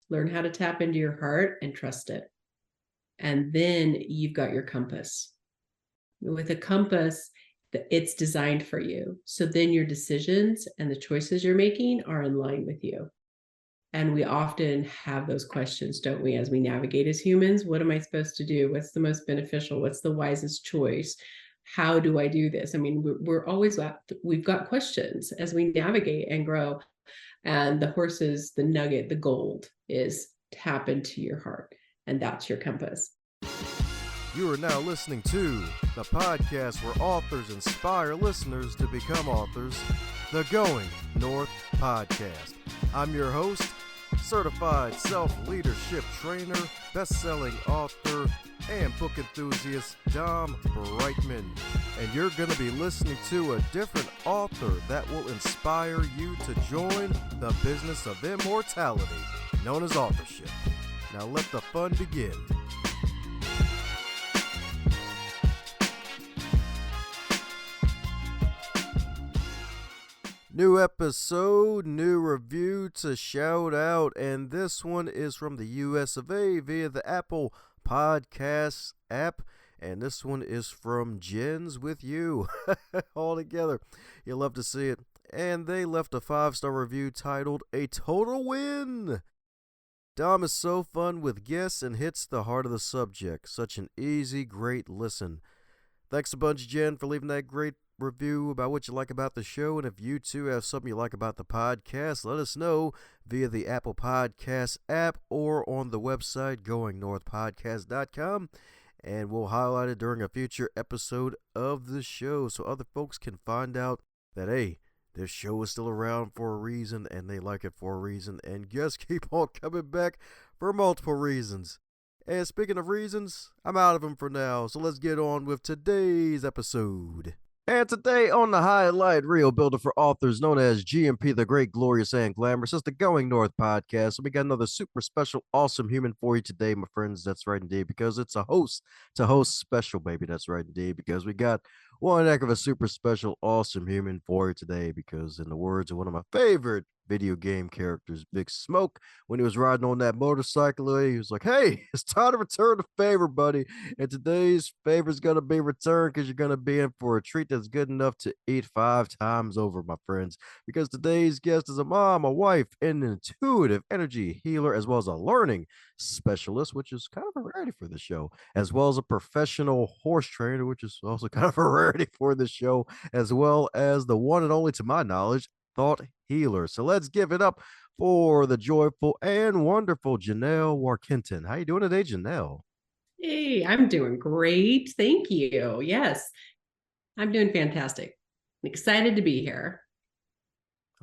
learn how to tap into your heart and trust it. And then you've got your compass. With a compass, it's designed for you. So then your decisions and the choices you're making are in line with you. And we often have those questions, don't we, as we navigate as humans? What am I supposed to do? What's the most beneficial? What's the wisest choice? How do I do this? I mean, we're always, we've got questions as we navigate and grow. And the horses, the nugget, the gold is tap into your heart. And that's your compass. You are now listening to the podcast where authors inspire listeners to become authors, the Going North Podcast. I'm your host, certified self-leadership trainer, best-selling author, and book enthusiast, DomBrightmon. And you're going to be listening to a different author that will inspire you to join the business of immortality, known as authorship. Now let the fun begin. New episode, new review to shout out, and this one is from the US of A via the Apple Podcasts app, and this one is from Jens with You, all together. You'll love to see it. And they left a 5-star review titled, "A Total Win." Dom is so fun with guests and hits the heart of the subject. Such an easy, great listen. Thanks a bunch, Jen, for leaving that great review about what you like about the show. And if you too have something you like about the podcast, let us know via the Apple Podcasts app or on the website goingnorthpodcast.com, and we'll highlight it during a future episode of the show so other folks can find out that, hey, this show is still around for a reason and they like it for a reason, and guests keep on coming back for multiple reasons. And speaking of reasons, I'm out of them for now, so let's get on with today's episode. And today on the Highlight Reel Builder for Authors, known as GMP, the Great, Glorious, and Glamorous, it's the Going North Podcast. So we got another super special, awesome human for you today, my friends. That's right indeed, because it's a host-to-host special, baby. That's right indeed, because we got one heck of a super special, awesome human for you today, because in the words of one of my favorite video game characters, Big Smoke, when he was riding on that motorcycle, he was like, "Hey, it's time to return the favor, buddy. And today's favor is going to be returned because you're going to be in for a treat that's good enough to eat 5 times over, my friends. Because today's guest is a mom, a wife, an intuitive energy healer, as well as a learning specialist, which is kind of a rarity for the show, as well as a professional horse trainer, which is also kind of a rarity for the show, as well as the one and only, to my knowledge, thought healer. So let's give it up for the joyful and wonderful Janell Warkentin. How you doing today, Janell? Hey, I'm doing great. Thank you. Yes, I'm doing fantastic. I'm excited to be here.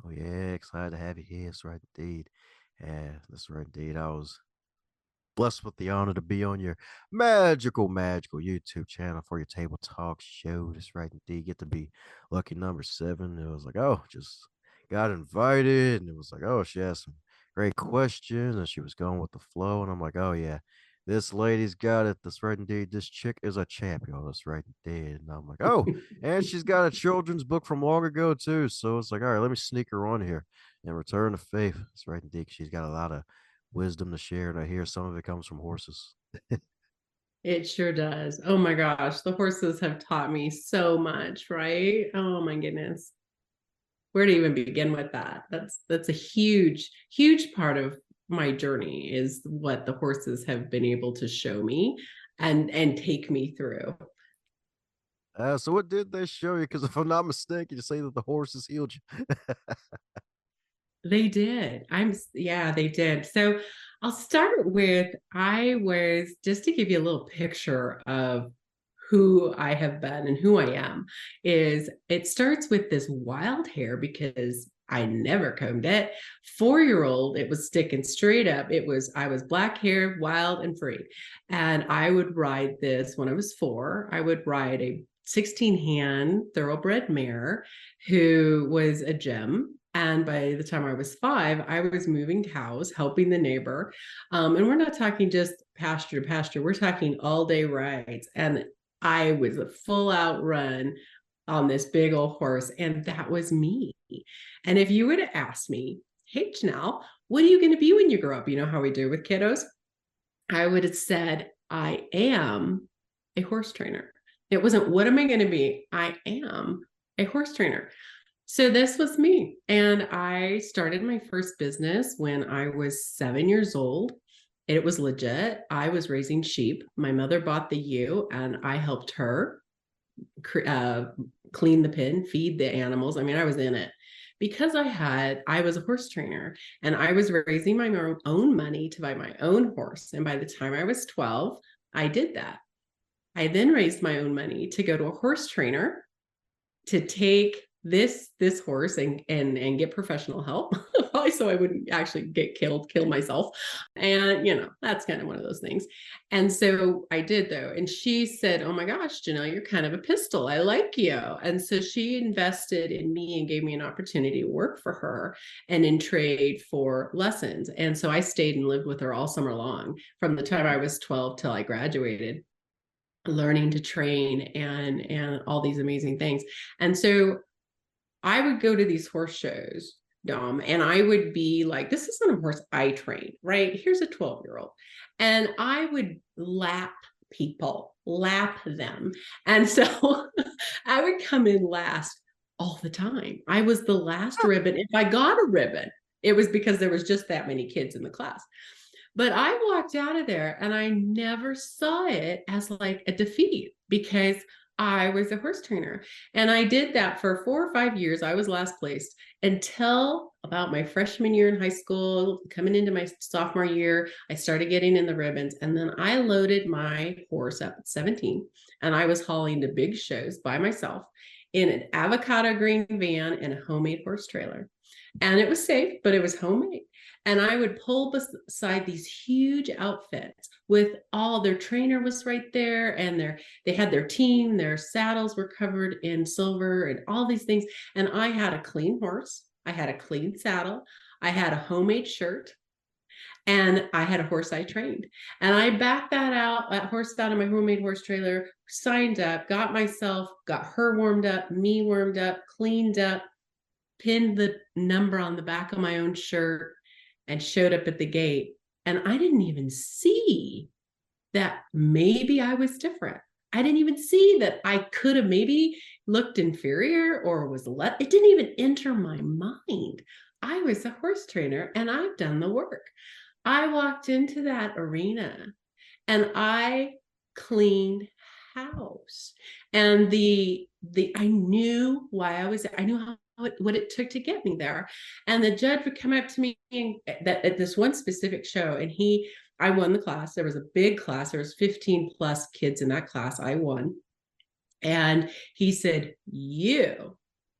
Oh yeah, excited to have you here. That's right indeed. Yeah, that's right indeed. I was blessed with the honor to be on your magical YouTube channel for your table talk show. That's right indeed. Get to be lucky number 7. It was like, oh, just got invited, and it was like, oh, she asked some great questions, and she was going with the flow, and I'm like, oh yeah, this lady's got it. That's right indeed. This chick is a champion. That's right indeed. And I'm like, oh, and she's got a children's book from long ago too. So it's like, all right, let me sneak her on here and return the faith. That's right indeed. She's got a lot of wisdom to share, and I hear some of it comes from horses. It sure does. Oh my gosh, the horses have taught me so much, right? Oh my goodness. Where to even begin with that? That's a huge, huge part of my journey, is what the horses have been able to show me and take me through. So what did they show you? Because if I'm not mistaken, you say that the horses healed you. They did. Yeah, they did. So I'll start with, I was, just to give you a little picture of who I have been and who I am, is it starts with this wild hair because I never combed it. 4-year-old, it was sticking straight up. I was black hair, wild and free. And I would ride this when I was 4. I would ride a 16-hand thoroughbred mare who was a gem. And by the time I was 5, I was moving cows, helping the neighbor. And we're not talking just pasture to pasture. We're talking all day rides. And I was a full out run on this big old horse. And that was me. And if you would have asked me, "Hey, Janell, what are you going to be when you grow up? You know how we do with kiddos? I would have said, I am a horse trainer. It wasn't, what am I going to be? I am a horse trainer. So this was me. And I started my first business when I was 7 years old. It was legit. I was raising sheep. My mother bought the ewe and I helped her uh, clean the pen, feed the animals. I mean, I was in it because I was a horse trainer and I was raising my own money to buy my own horse. And by the time I was 12, I did that. I then raised my own money to go to a horse trainer to take this horse and get professional help so I wouldn't actually get kill myself. And that's kind of one of those things. And so I did, though. And she said, oh my gosh, Janell, you're kind of a pistol, I like you. And so she invested in me and gave me an opportunity to work for her and in trade for lessons. And so I stayed and lived with her all summer long from the time I was 12 till I graduated, learning to train and all these amazing things. And so I would go to these horse shows, Dom, and I would be like, this isn't a horse I trained, right? Here's a 12-year-old. And I would lap them. And so I would come in last all the time. I was the last ribbon. If I got a ribbon, it was because there was just that many kids in the class. But I walked out of there and I never saw it as like a defeat because I was a horse trainer. And I did that for 4 or 5 years. I was last placed until about my freshman year in high school. Coming into my sophomore year, I started getting in the ribbons. And then I loaded my horse up at 17 and I was hauling to big shows by myself in an avocado green van and a homemade horse trailer. And it was safe, but it was homemade. And I would pull beside these huge outfits with all their trainer was right there. And they had their team, their saddles were covered in silver and all these things. And I had a clean horse. I had a clean saddle. I had a homemade shirt. And I had a horse I trained. And I backed that horse out of my homemade horse trailer, signed up, got her warmed up, me warmed up, cleaned up, pinned the number on the back of my own shirt, and showed up at the gate. And I didn't even see that maybe I was different. I didn't even see that I could have maybe looked inferior or it didn't even enter my mind. I was a horse trainer and I've done the work. I walked into that arena and I cleaned house. And I knew why I was there. I knew what it took to get me there. And the judge would come up to me at this one specific show, and I won the class. There was a big class. There was 15 plus kids in that class. I won. And he said, you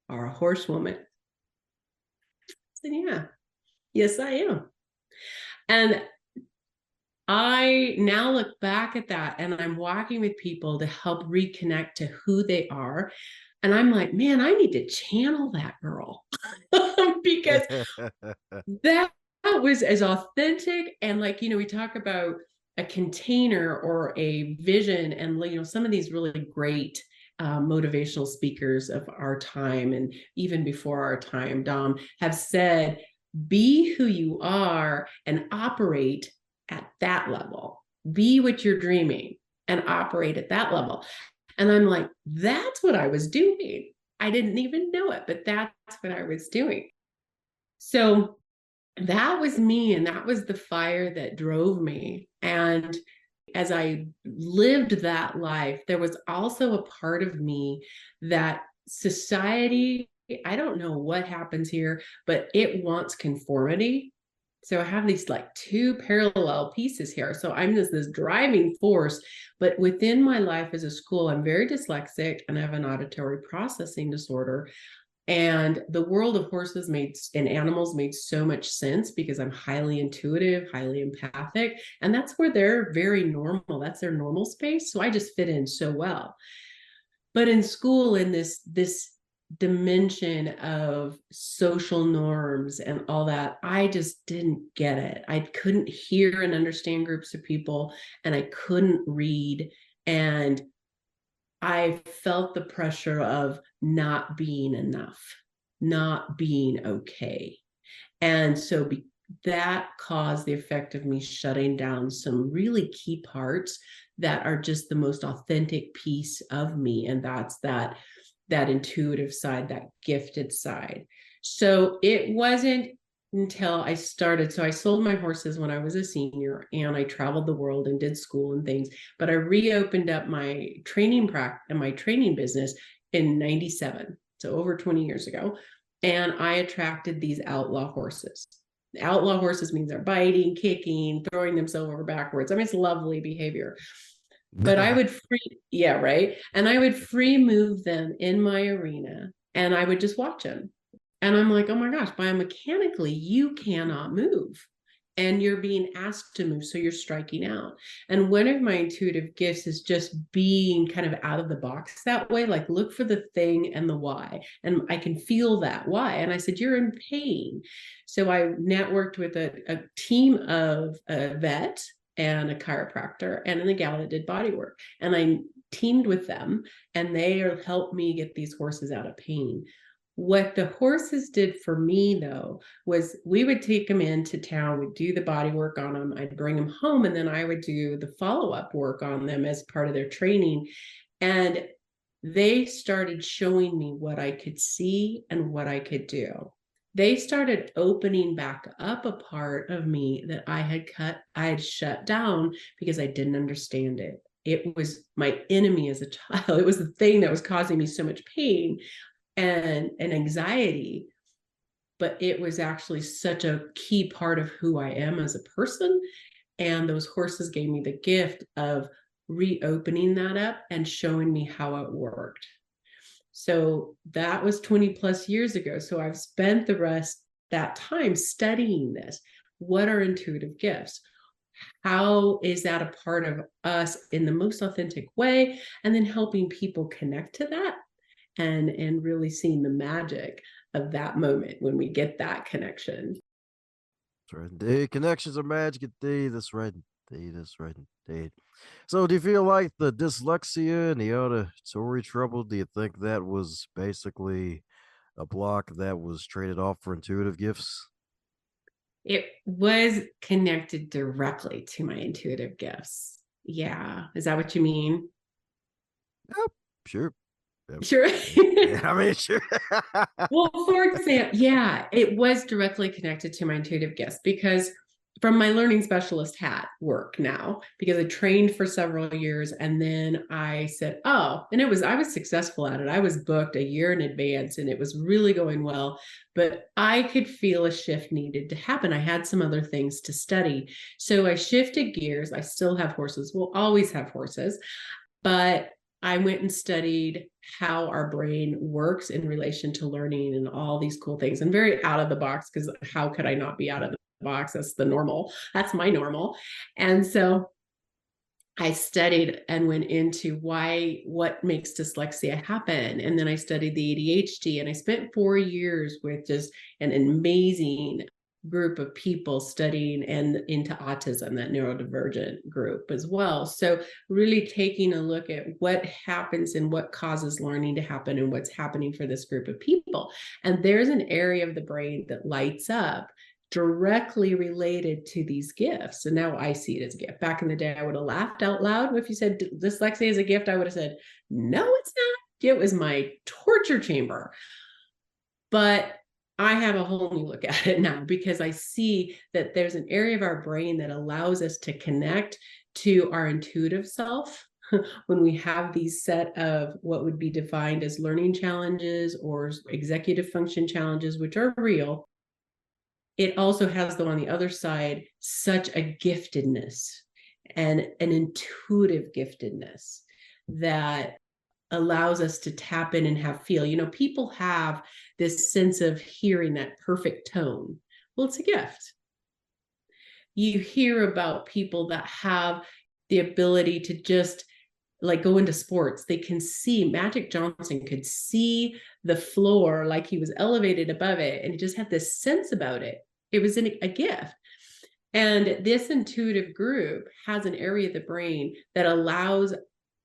are a horsewoman. I said, yeah, yes, I am. And I now look back at that and I'm walking with people to help reconnect to who they are. And I'm like, man, I need to channel that girl because that was as authentic. And like, we talk about a container or a vision, and, some of these really great motivational speakers of our time and even before our time, Dom, have said, be who you are and operate at that level. Be what you're dreaming and operate at that level. And I'm like, that's what I was doing. I didn't even know it, but that's what I was doing. So that was me, and that was the fire that drove me. And as I lived that life, there was also a part of me that society, I don't know what happens here, but it wants conformity. So I have these like two parallel pieces here. So I'm this driving force, but within my life as a school, I'm very dyslexic and I have an auditory processing disorder. And the world of horses and animals made so much sense because I'm highly intuitive, highly empathic, and that's where they're very normal. That's their normal space. So I just fit in so well. But in school, in this dimension of social norms and all that, I just didn't get it. I couldn't hear and understand groups of people, and I couldn't read. And I felt the pressure of not being enough, not being okay. And so that caused the effect of me shutting down some really key parts that are just the most authentic piece of me. And that's that intuitive side, that gifted side. So it wasn't until I started. So I sold my horses when I was a senior, and I traveled the world and did school and things. But I reopened up my training practice and my training business in 97. So over 20 years ago. And I attracted these outlaw horses. Outlaw horses means they're biting, kicking, throwing themselves over backwards. I mean, it's lovely behavior. But I would yeah, right. And I would free move them in my arena, and I would just watch them. And I'm like, oh my gosh, biomechanically, you cannot move. And you're being asked to move. So you're striking out. And one of my intuitive gifts is just being kind of out of the box that way. Like, look for the thing and the why. And I can feel that why. And I said, you're in pain. So I networked with a team of a vet and a chiropractor and a gal that did body work. And I teamed with them, and they helped me get these horses out of pain. What the horses did for me, though, was we would take them into town, we'd do the body work on them, I'd bring them home, and then I would do the follow-up work on them as part of their training. And they started showing me what I could see and what I could do. They started opening back up a part of me that I had shut down because I didn't understand it. It was my enemy as a child. It was the thing that was causing me so much pain and anxiety, but it was actually such a key part of who I am as a person. And those horses gave me the gift of reopening that up and showing me how it worked. So that was 20 plus years ago. So I've spent the rest that time studying this. What are intuitive gifts? How is that a part of us in the most authentic way? And then helping people connect to that, and really seeing the magic of that moment when we get that connection. That's right, indeed. Connections are magic indeed. That's right, indeed. That's right, indeed. So, do you feel like the dyslexia and the auditory trouble? Do you think that was basically a block that was traded off for intuitive gifts? It was connected directly to my intuitive gifts. Yeah. Is that what you mean? Yep, sure. Yep. Sure. Yeah, I mean, sure. Well, for example, yeah, it was directly connected to my intuitive gifts because from my learning specialist hat work now, because I trained for several years, and then I said, oh, and I was successful at it. I was booked a year in advance and it was really going well, but I could feel a shift needed to happen. I had some other things to study. So I shifted gears. I still have horses. We'll always have horses, but I went and studied how our brain works in relation to learning and all these cool things, and very out of the box, because how could I not be out of the box? That's the normal. That's my normal. And so I studied and went into what makes dyslexia happen. And then I studied the ADHD, and I spent 4 years with just an amazing group of people studying and into autism, that neurodivergent group as well. So really taking a look at what happens and what causes learning to happen and what's happening for this group of people. And there's an area of the brain that lights up directly related to these gifts. And now I see it as a gift. Back in the day, I would have laughed out loud if you said dyslexia is a gift. I would have said, no, it's not. It was my torture chamber. But I have a whole new look at it now, because I see that there's an area of our brain that allows us to connect to our intuitive self when we have these set of what would be defined as learning challenges or executive function challenges, which are real. It also has, though, on the other side, such a giftedness and an intuitive giftedness that allows us to tap in and have feel. People have this sense of hearing that perfect tone. Well, it's a gift. You hear about people that have the ability to just like go into sports. They can see, Magic Johnson could see the floor like he was elevated above it, and he just had this sense about it. It was a gift. And this intuitive group has an area of the brain that allows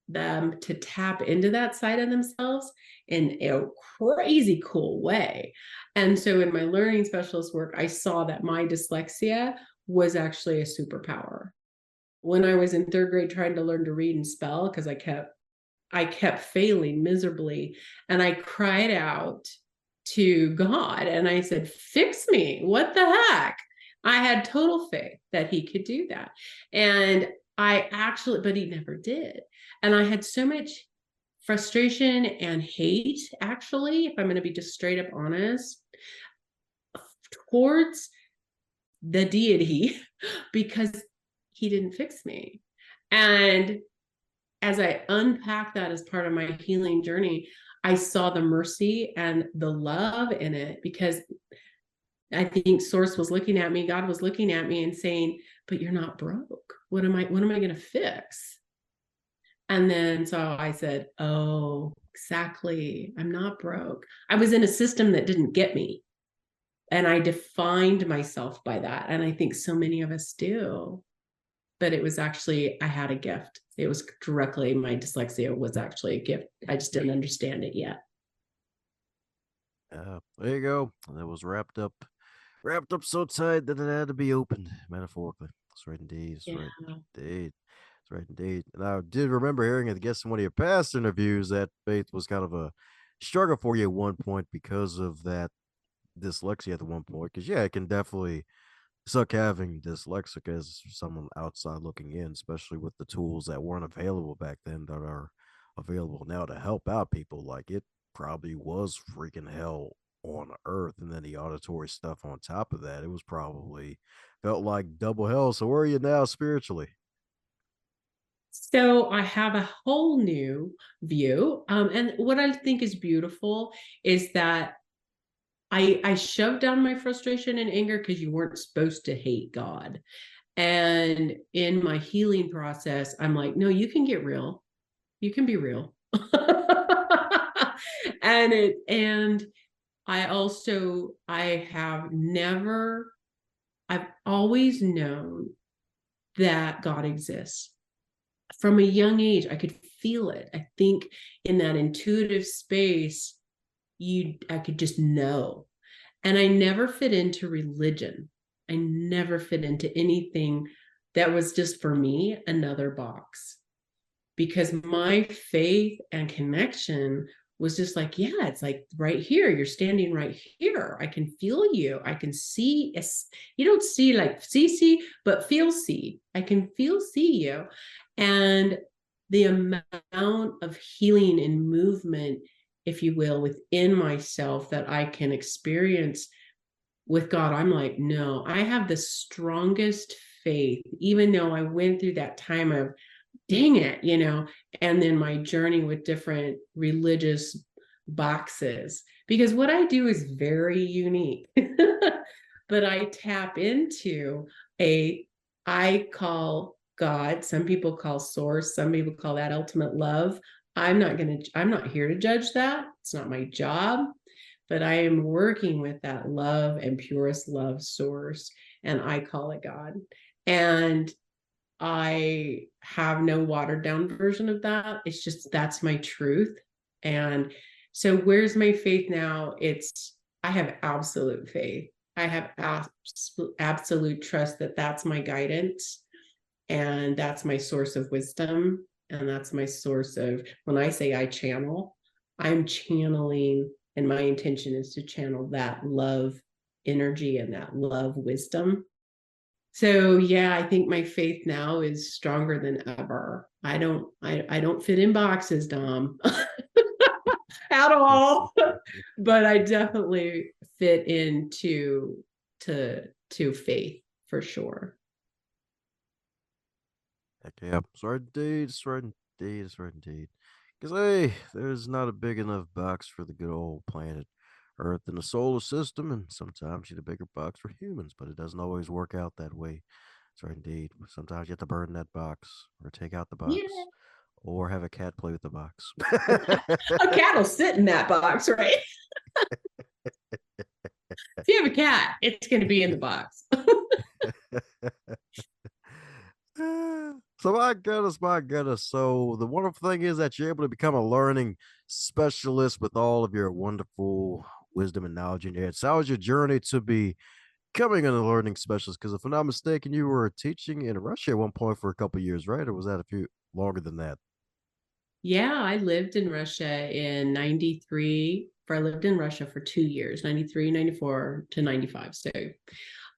them to tap into that side of themselves in a crazy cool way. And so in my learning specialist work, I saw that my dyslexia was actually a superpower. When I was in third grade trying to learn to read and spell, because I kept failing miserably, and I cried out to God and I said, fix me. What the heck? I had total faith that he could do that. And but he never did. And I had so much frustration and hate, actually, if I'm going to be just straight up honest, towards the deity because he didn't fix me. And as I unpacked that as part of my healing journey, I saw the mercy and the love in it, because I think Source was looking at me, God was looking at me and saying, but you're not broke. What am I going to fix? And then so I said, oh, exactly. I'm not broke. I was in a system that didn't get me. And I defined myself by that. And I think so many of us do. But it was actually, I had a gift. It was directly, my dyslexia was actually a gift. I just didn't understand it yet. There you go. That was wrapped up so tight that it had to be opened, metaphorically. That's right indeed. That's Yeah. right indeed. That's right indeed. And I did remember hearing, I guess, in one of your past interviews that faith was kind of a struggle for you at one point because of that dyslexia at the one point. Because, yeah, it can definitely suck having dyslexic as someone outside looking in, especially with the tools that weren't available back then that are available now to help out people. Like, it probably was freaking hell on earth, and then the auditory stuff on top of that, it was probably felt like double hell. So where are you now spiritually? So I have a whole new view. And what I think is beautiful is that I shoved down my frustration and anger because you weren't supposed to hate God. And in my healing process, I'm like, no, you can get real. You can be real. And I have never, I've always known that God exists. From a young age, I could feel it. I think in that intuitive space, I could just know. And I never fit into religion. I never fit into anything that was just for me another box, because my faith and connection was just like, yeah, it's like right here. You're standing right here. I can feel you. I can see. You don't see like see, but feel see. I can see you. And the amount of healing and movement, if you will, within myself that I can experience with God, I'm like, no, I have the strongest faith, even though I went through that time of, dang it, and then my journey with different religious boxes, because what I do is very unique. But I tap into I call God, some people call source, some people call that ultimate love. I'm not here to judge that. It's not my job, but I am working with that love and purest love source, and I call it God. And I have no watered down version of that. It's just that's my truth. And so where's my faith now? I have absolute faith. I have absolute trust that that's my guidance, and that's my source of wisdom, and that's my source of, when I say I channel, I'm channeling, and my intention is to channel that love energy and that love wisdom. So yeah, I think my faith now is stronger than ever. I don't fit in boxes, Dom, at all. But I definitely fit into to faith for sure. Heck yeah. It's right indeed. It's right indeed. It's right indeed. Because, hey, there's not a big enough box for the good old planet Earth in the solar system, and sometimes you need a bigger box for humans, but it doesn't always work out that way. It's right indeed. Sometimes you have to burn that box, or take out the Yeah. box, or have a cat play with the box. A cat will sit in that box, right? If you have a cat, it's going to be in the box. So my goodness. So the wonderful thing is that you're able to become a learning specialist with all of your wonderful wisdom and knowledge in your head. So how was your journey to becoming a learning specialist? Because if I'm not mistaken, you were teaching in Russia at one point for a couple of years, right? Or was that a few longer than that? Yeah, I lived in Russia in 93. I lived in Russia for 2 years, 93, 94 to 95. So,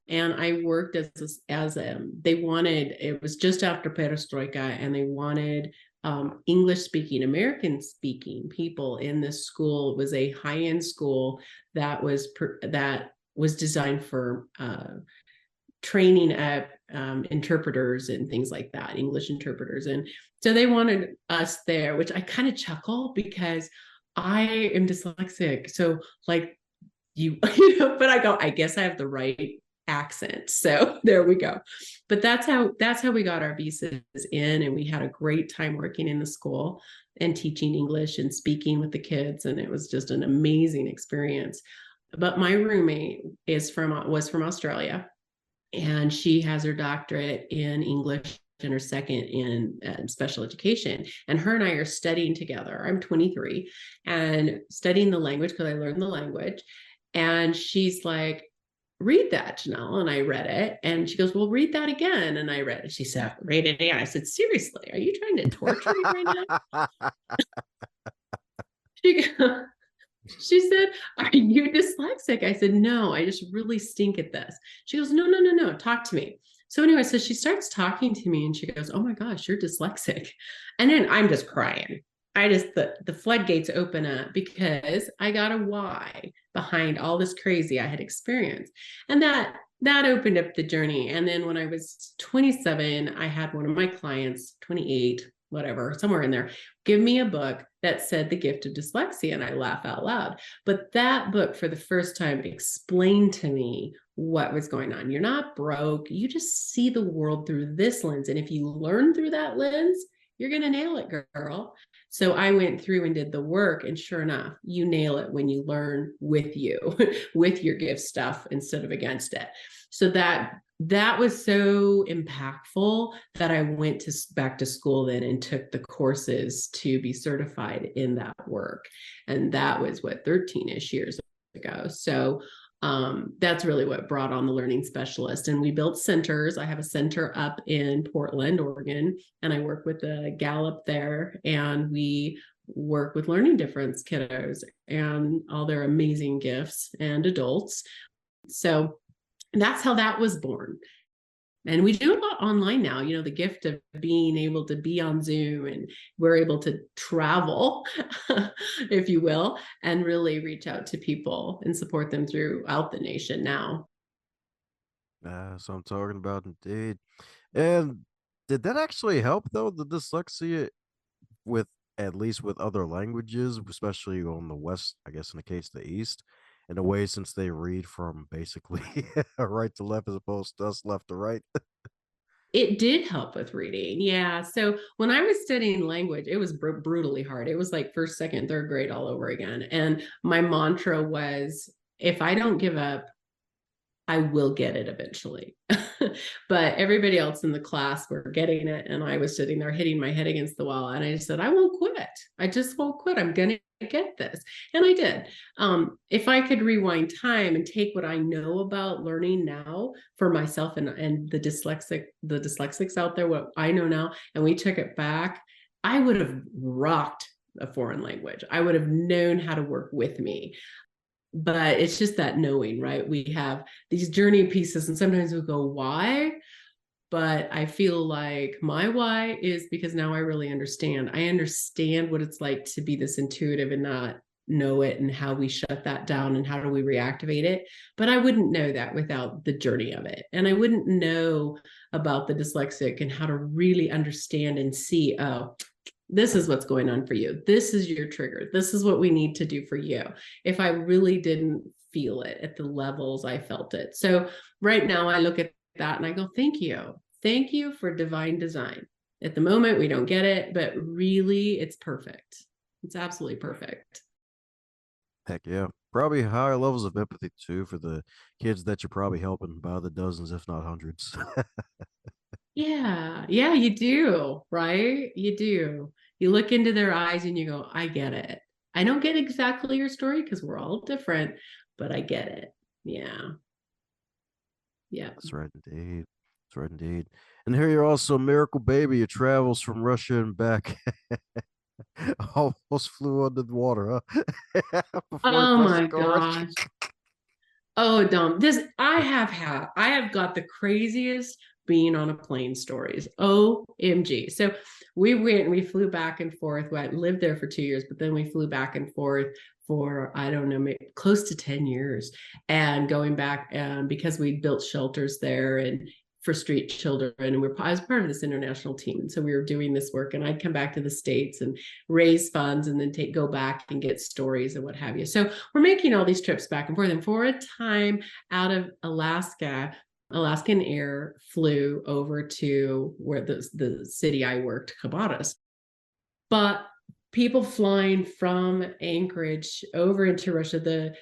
and I worked they wanted, it was just after Perestroika, and they wanted English speaking, American speaking people in this school. It was a high end school that was designed for training up interpreters and things like that, English interpreters. And so they wanted us there, which I kind of chuckle because I am dyslexic. So like but I go, I guess I have the right accent. So there we go. But that's how we got our visas in, and we had a great time working in the school and teaching English and speaking with the kids. And it was just an amazing experience. But my roommate was from Australia, and she has her doctorate in English and her second in special education. And her and I are studying together. I'm 23 and studying the language because I learned the language. And she's like, read that, Janell. And I read it. And she goes, well, read that again. And I read it. She said, read it again. I said, seriously, are you trying to torture me right now? She goes, she said, are you dyslexic? I said, no, I just really stink at this. She goes, no, no, no, no, talk to me. So anyway, so she starts talking to me and she goes, oh my gosh, you're dyslexic. And then I'm just crying. The floodgates open up because I got a why behind all this crazy I had experienced. And that opened up the journey. And then when I was 27, I had one of my clients, 28, whatever, somewhere in there, give me a book that said The Gift of Dyslexia. And I laugh out loud. But that book, for the first time, explained to me what was going on. You're not broke. You just see the world through this lens. And if you learn through that lens, you're going to nail it, girl. So I went through and did the work. And sure enough, you nail it when you learn with you, with your gift stuff instead of against it. So that was so impactful that I went back to school then and took the courses to be certified in that work. And that was 13-ish years ago. So that's really what brought on the learning specialist. And we built centers. I have a center up in Portland, Oregon, and I work with a gal up there, and we work with learning difference kiddos and all their amazing gifts and adults. So that's how that was born. And we do a lot online now, the gift of being able to be on Zoom, and we're able to travel, if you will, and really reach out to people and support them throughout the nation now. That's what I'm talking about, indeed. And did that actually help though, the dyslexia with at least with other languages, especially on the West, I guess in the case of the East, in a way since they read from basically right to left as opposed to us left to right? It did help with reading. Yeah. So when I was studying language, it was brutally hard. It was like first, second, third grade all over again. And my mantra was, if I don't give up, I will get it eventually. But everybody else in the class were getting it. And I was sitting there hitting my head against the wall. And I just said, I won't quit. I just won't quit. I'm going to get this. And I did. If I could rewind time and take what I know about learning now for myself and the dyslexics out there, what I know now, and we took it back, I would have rocked a foreign language. I would have known how to work with me. But it's just that knowing, right? We have these journey pieces, and sometimes we go, why? But I feel like my why is because now I really understand. I understand what it's like to be this intuitive and not know it, and how we shut that down and how do we reactivate it. But I wouldn't know that without the journey of it. And I wouldn't know about the dyslexic and how to really understand and see, oh, this is what's going on for you. This is your trigger. This is what we need to do for you. If I really didn't feel it at the levels I felt it. So right now I look at that and I go, thank you. Thank you for divine design. At the moment, we don't get it, but really it's perfect. It's absolutely perfect. Heck yeah. Probably higher levels of empathy too for the kids that you're probably helping by the dozens, if not hundreds. Yeah, yeah, you do, right? You do. You look into their eyes and you go, I get it. I don't get exactly your story because we're all different, but I get it. Yeah, yeah. That's right, indeed. That's right, indeed. And here you're also a miracle baby. It travels from Russia and back. Almost flew under the water, huh? Before he Oh pressed the my card. gosh. Oh, I have got the craziest being on a plane stories. OMG. So we flew back and forth. I lived there for 2 years, but then we flew back and forth for, I don't know, maybe close to 10 years and going back because we built shelters there and for street children. And I was part of this international team. And so we were doing this work and I'd come back to the States and raise funds and then go back and get stories and what have you. So we're making all these trips back and forth. And for a time out of Alaska, Alaskan Air flew over to where the city I worked, Cabatas. But people flying from Anchorage over into Russia, the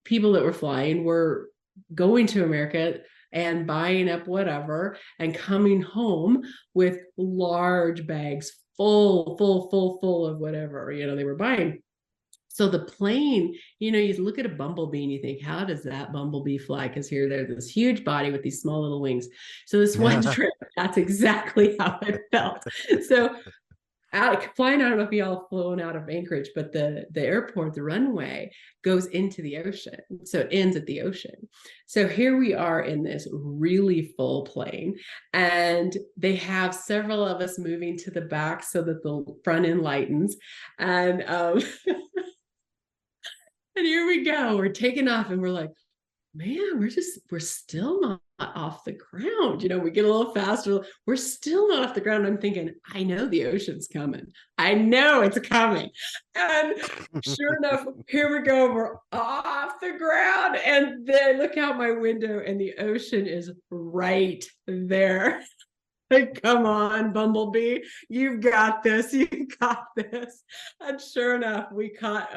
people that were flying were going to America and buying up whatever and coming home with large bags full of whatever, they were buying. So the plane, you look at a bumblebee and you think, how does that bumblebee fly? Because here there's this huge body with these small little wings. So this one trip, that's exactly how it felt. So flying, I don't know if y'all flown out of Anchorage, but the airport, the runway goes into the ocean. So it ends at the ocean. So here we are in this really full plane, and they have several of us moving to the back so that the front end lightens. And and here we go. We're taking off and we're like, man, we're still not off the ground. We get a little faster. We're still not off the ground. I'm thinking, I know the ocean's coming. I know it's coming. And sure enough, here we go. We're off the ground. And then look out my window and the ocean is right there. Like, come on, Bumblebee, you've got this. You got this. And sure enough, we caught,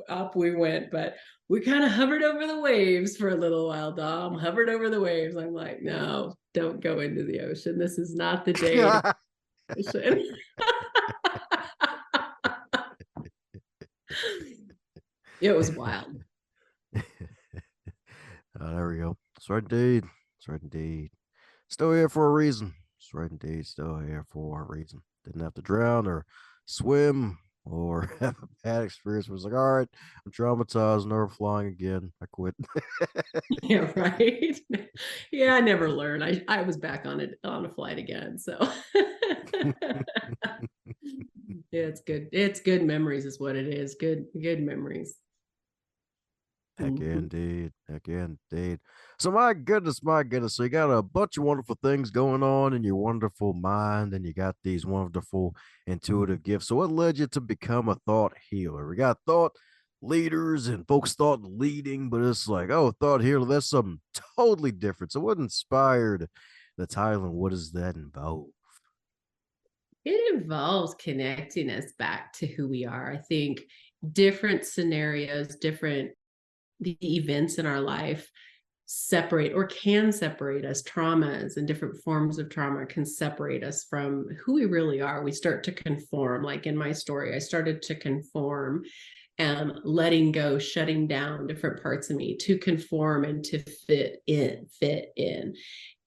up we went. But we kind of hovered over the waves for a little while, Dom. Hovered over the waves. I'm like, no, don't go into the ocean. This is not the day to go ocean. It was wild. There we go. That's right, indeed. That's right, indeed. Still here for a reason. That's right, indeed. Still here for a reason. Didn't have to drown or swim or have a bad experience. It was like, all right, I'm traumatized, never flying again. I quit. Yeah, right. Yeah, I never learned. I was back on a flight again. So yeah, it's good. It's good memories is what it is. Good memories. Heck yeah, indeed. Heck yeah, indeed. So my goodness, my goodness. So you got a bunch of wonderful things going on in your wonderful mind, and you got these wonderful intuitive gifts. So what led you to become a thought healer? We got thought leaders and folks thought leading, but it's like, oh, thought healer, that's something totally different. So what inspired the title and what does that involve? It involves connecting us back to who we are. I think different scenarios, different the events in our life separate or can separate us. Traumas and different forms of trauma can separate us from who we really are. We start to conform. Like in my story, I started to conform and letting go, shutting down different parts of me to conform and to fit in.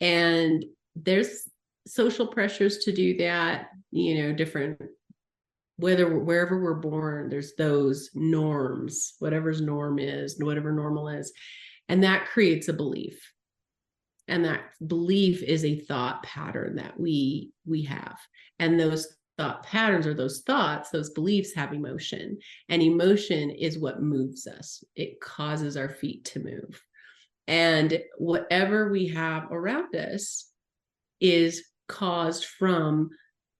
And there's social pressures to do that, different, wherever we're born, there's those norms, whatever's norm is, whatever normal is. And that creates a belief. And that belief is a thought pattern that we have. And those thought patterns or those thoughts, those beliefs have emotion. And emotion is what moves us. It causes our feet to move. And whatever we have around us is caused from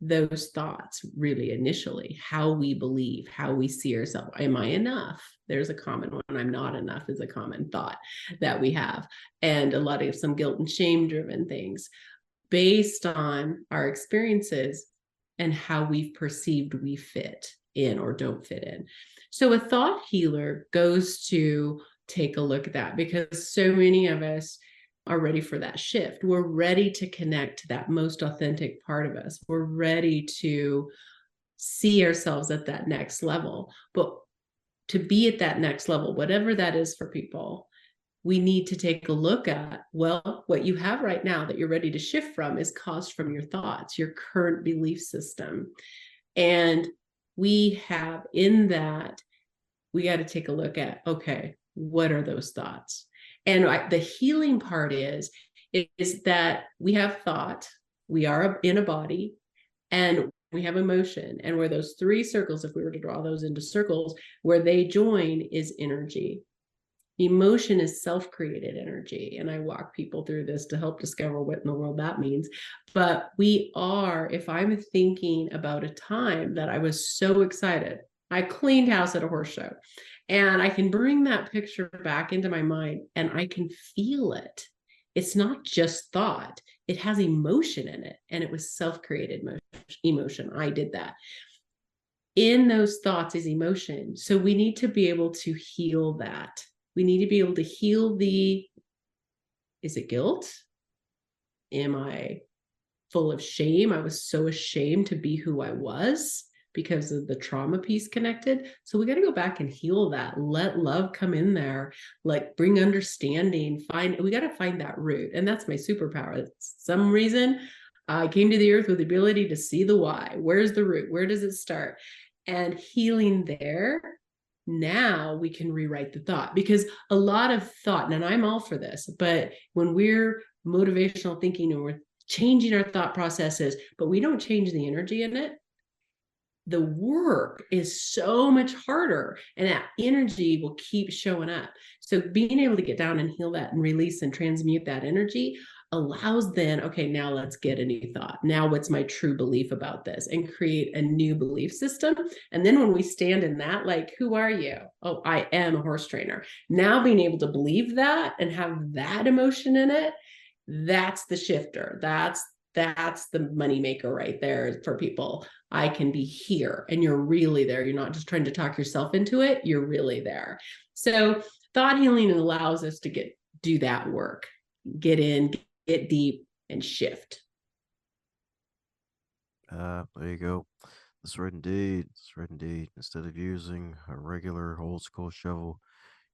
those thoughts, really initially, how we believe, how we see ourselves. Am I enough? There's a common one. I'm not enough is a common thought that we have. And a lot of some guilt and shame driven things based on our experiences and how we've perceived we fit in or don't fit in. So a thought healer goes to take a look at that because so many of us are ready for that shift. We're ready to connect to that most authentic part of us. We're ready to see ourselves at that next level. But to be at that next level, whatever that is for people, we need to take a look at, well, what you have right now that you're ready to shift from is caused from your thoughts, your current belief system. And we have in that, we got to take a look at, okay, what are those thoughts? And the healing part is that we have thought, we are in a body, and we have emotion. And where those three circles, if we were to draw those into circles, where they join is energy. Emotion is self-created energy. And I walk people through this to help discover what in the world that means. But we are, if I'm thinking about a time that I was so excited, I cleaned house at a horse show, and I can bring that picture back into my mind and I can feel it. It's not just thought, it has emotion in it. And it was self-created emotion. I did that. In those thoughts is emotion. So we need to be able to heal that. We need to be able to heal is it guilt? Am I full of shame? I was so ashamed to be who I was because of the trauma piece connected. So we got to go back and heal that. Let love come in there, like bring understanding, we got to find that root. And that's my superpower. Some reason I came to the earth with the ability to see the why. Where's the root? Where does it start? And healing there, now we can rewrite the thought, because a lot of thought, and I'm all for this, but when we're motivational thinking and we're changing our thought processes, but we don't change the energy in it, the work is so much harder, and that energy will keep showing up. So being able to get down and heal that and release and transmute that energy allows then, okay, now let's get a new thought. Now what's my true belief about this, and create a new belief system. And then when we stand in that, like, who are you? Oh, I am a horse trainer. Now being able to believe that and have that emotion in it, that's the shifter. That's the moneymaker right there for people. I can be here, and you're really there. You're not just trying to talk yourself into it. You're really there. So thought healing allows us to do that work, get in, get deep, and shift. There you go. That's right indeed. That's right indeed. Instead of using a regular old school shovel,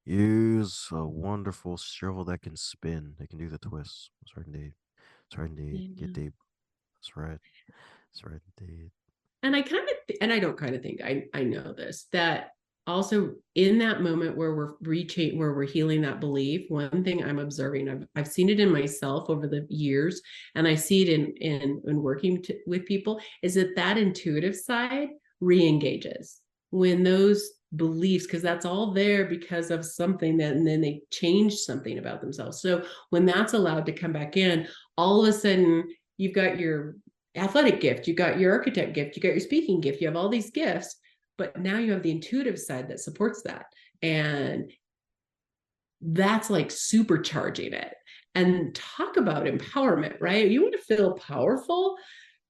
use a wonderful shovel that can spin. That can do the twists. That's right indeed. That's right indeed. Get Yeah. deep. That's right. That's right indeed. And I don't kind of think, I know this, that also in that moment where where we're healing that belief, one thing I'm observing, I've seen it in myself over the years, and I see it in working with people, is that intuitive side re-engages when those beliefs, because that's all there because of something that, and then they change something about themselves. So when that's allowed to come back in, all of a sudden you've got your athletic gift, you got your architect gift, you got your speaking gift, you have all these gifts, but now you have the intuitive side that supports that. And that's like supercharging it. And talk about empowerment, right? You want to feel powerful?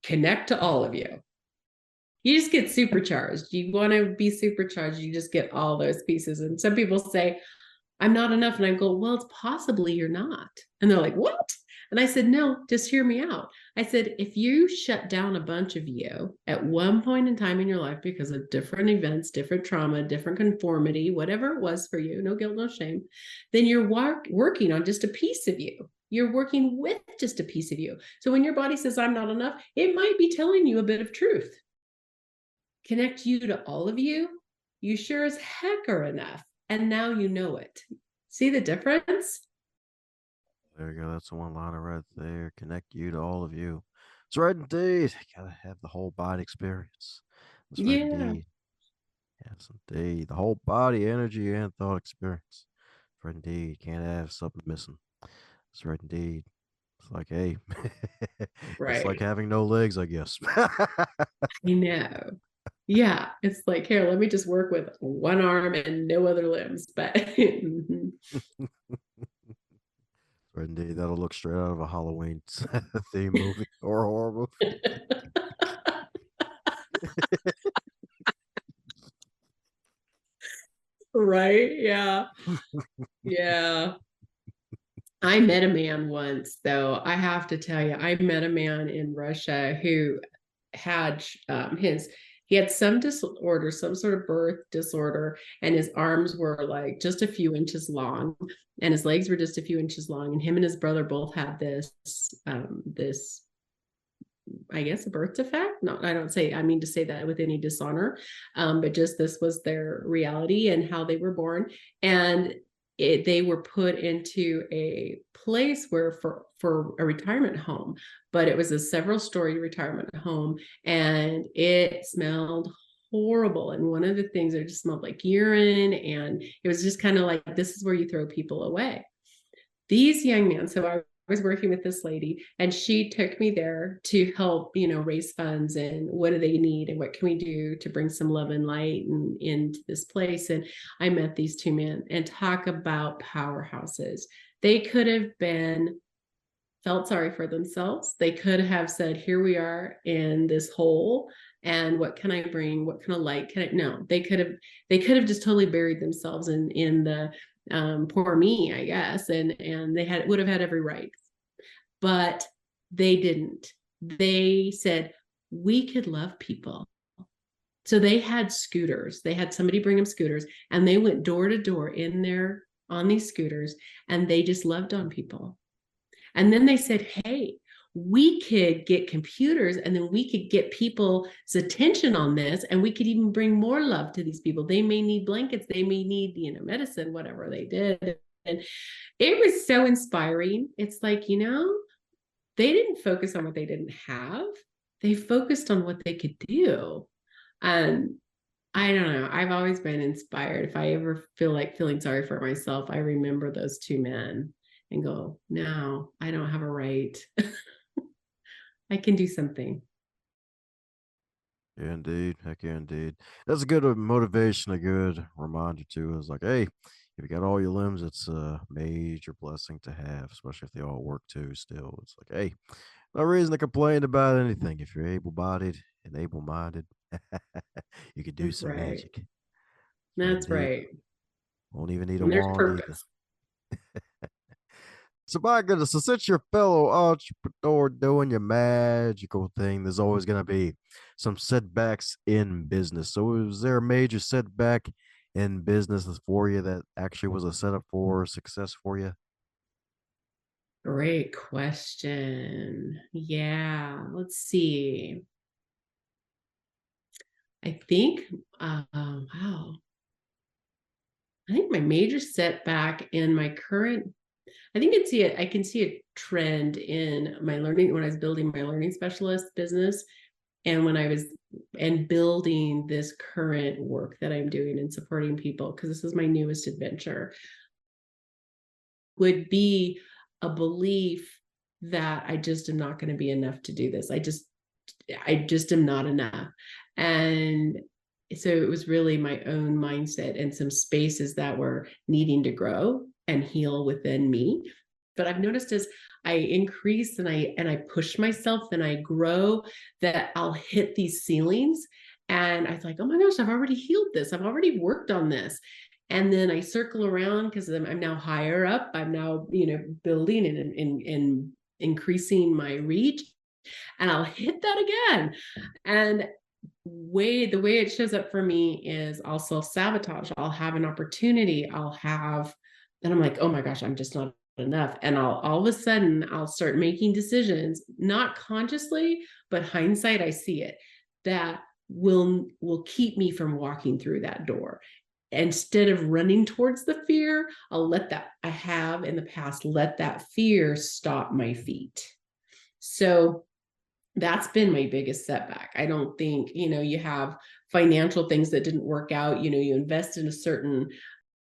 Connect to all of you. You just get supercharged. You want to be supercharged, you just get all those pieces. And some people say, I'm not enough. And I go, well, it's possibly you're not. And they're like, what? And I said, no, just hear me out. I said, if you shut down a bunch of you at one point in time in your life because of different events, different trauma, different conformity, whatever it was for you, no guilt, no shame, then you're working on just a piece of you. You're working with just a piece of you. So when your body says, I'm not enough, it might be telling you a bit of truth. Connect you to all of you. You sure as heck are enough. And now you know it. See the difference? There you go. That's the one liner right there. Connect you to all of you. That's right indeed. Gotta have the whole body experience. That's right Yeah, indeed. Yes, indeed. The whole body, energy, and thought experience. That's right indeed. Can't have something missing. That's right indeed. It's like, hey, it's like right. having no legs, I guess. I know. Yeah, it's like, here, let me just work with one arm and no other limbs. But Right indeed. That'll look straight out of a Halloween theme movie or a horror movie. right, yeah, yeah. I met a man once, though. I have to tell you, I met a man in Russia who had he had some disorder, some sort of birth disorder, and his arms were like just a few inches long, and his legs were just a few inches long. And him and his brother both had this, I guess, a birth defect. No, I mean to say that with any dishonor, but just this was their reality and how they were born. And they were put into a place where for a retirement home, but it was a several-story retirement home, and it smelled horrible. And one of the things, it just smelled like urine, and it was just kind of like, this is where you throw people away. These young men, so I was working with this lady, and she took me there to help, raise funds, and what do they need, and what can we do to bring some love and light into this place. And I met these two men, and talk about powerhouses. They could have felt sorry for themselves. They could have said, here we are in this hole, and what can I bring? What kind of light can I? No, they could have just totally buried themselves in the poor me, I guess, and they would have had every right, but they didn't. They said, we could love people. So they had scooters. They had somebody bring them scooters, and they went door to door on these scooters, and they just loved on people. And then they said, hey, we could get computers, and then we could get people's attention on this, and we could even bring more love to these people. They may need blankets, they may need, medicine, whatever they did. And it was so inspiring. It's like, they didn't focus on what they didn't have. They focused on what they could do. And I don't know. I've always been inspired. If I ever feel like feeling sorry for myself, I remember those two men and go, no, I don't have a right. I can do something. Yeah, indeed. Heck yeah, indeed. That's a good motivation, a good reminder too. It's like, hey, if you got all your limbs, it's a major blessing to have, especially if they all work too. Still, it's like, hey, no reason to complain about anything. If you're able-bodied and able-minded, you could do That's some right. magic. Yeah, That's indeed. right. Won't even need a And there's wand either. purpose. So my goodness, so since you're a fellow entrepreneur doing your magical thing, there's always going to be some setbacks in business. So was there a major setback in business for you that actually was a setup for success for you? Great question. Yeah, let's see. I think, wow. I think my major setback in my current, I can see a trend in my learning when I was building my learning specialist business, and when I was and building this current work that I'm doing and supporting people, because this is my newest adventure, would be a belief that I just am not going to be enough to do this. I just am not enough. And so it was really my own mindset and some spaces that were needing to grow and heal within me. But I've noticed as I increase and I push myself and I grow, that I'll hit these ceilings, and I was like, oh my gosh, I've already healed this. I've already worked on this. And then I circle around because I'm now higher up. I'm now, building and increasing my reach, and I'll hit that again. And the way it shows up for me is I'll self-sabotage. I'll have an opportunity. And I'm like, oh my gosh, I'm just not enough. And all of a sudden I'll start making decisions, not consciously, but hindsight, I see it, that will keep me from walking through that door. Instead of running towards the fear, I'll let that I have in the past, let that fear stop my feet. So that's been my biggest setback. I don't think, you have financial things that didn't work out. You invest in a certain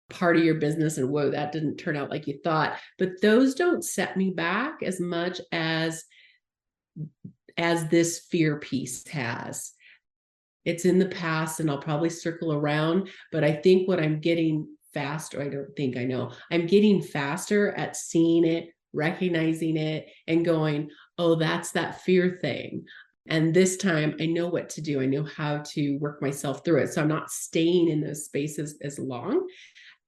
part of your business, and whoa, that didn't turn out like you thought. But those don't set me back as much as this fear piece has. It's in the past, and I'll probably circle around. But I think what I'm getting faster, I don't think I know, I'm getting faster at seeing it, recognizing it, and going, oh, that's that fear thing. And this time I know what to do. I know how to work myself through it. So I'm not staying in those spaces as long.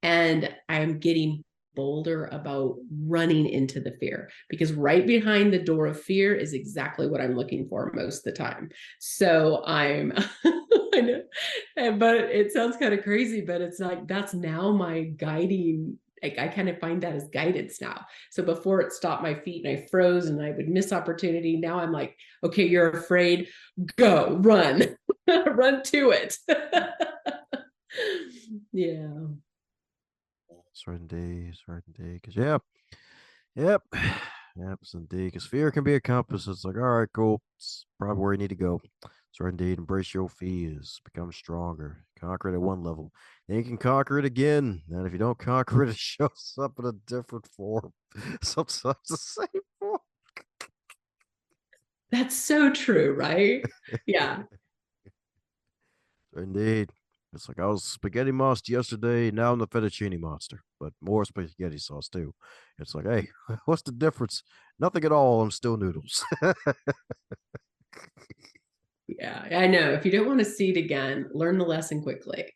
And I'm getting bolder about running into the fear, because right behind the door of fear is exactly what I'm looking for most of the time. So I'm I know, but it sounds kind of crazy, but it's like that's now my guiding. I kind of find that as guidance now. So before it stopped my feet and I froze and I would miss opportunity. Now I'm like, okay, you're afraid, go, run, run to it. Yeah. Certain days, certain day. Because, yeah, yep, yep, indeed. Because fear can be a compass. It's like, all right, cool. It's probably where you need to go. Certain indeed. Embrace your fears. Become stronger. Conquer it at one level. Then you can conquer it again. And if you don't conquer it, it shows up in a different form. Sometimes the same form. That's so true, right? Yeah. Indeed. It's like I was spaghetti monster yesterday. Now I'm the fettuccine monster, but more spaghetti sauce too. It's like, hey, what's the difference? Nothing at all. I'm still noodles. Yeah. I know. If you don't want to see it again, learn the lesson quickly.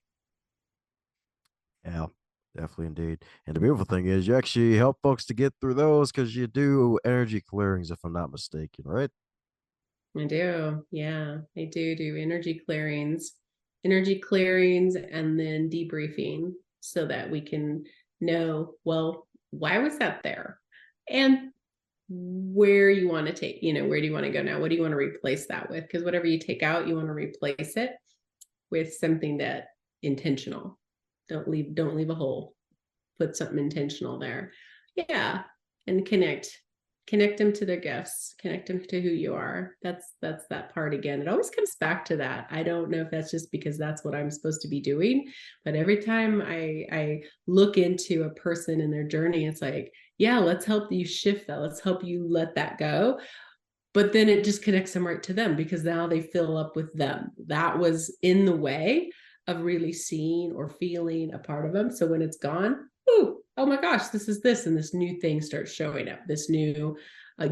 Yeah, definitely indeed. And the beautiful thing is, you actually help folks to get through those because you do energy clearings, if I'm not mistaken, right? I do. Yeah. I do energy clearings, and then debriefing so that we can know, well, why was that there? And where you want to take, where do you want to go now? What do you want to replace that with? Because whatever you take out, you want to replace it with something that intentional. Don't leave a hole. Put something intentional there. Yeah. And connect them to their gifts, connect them to who you are. That's that part again. It always comes back to that. I don't know if that's just because that's what I'm supposed to be doing, but every time I look into a person and their journey, it's like, yeah, let's help you shift that. Let's help you let that go. But then it just connects them right to them, because now they fill up with them. That was in the way of really seeing or feeling a part of them. So when it's gone, ooh, oh my gosh, this is this, and this new thing starts showing up. This new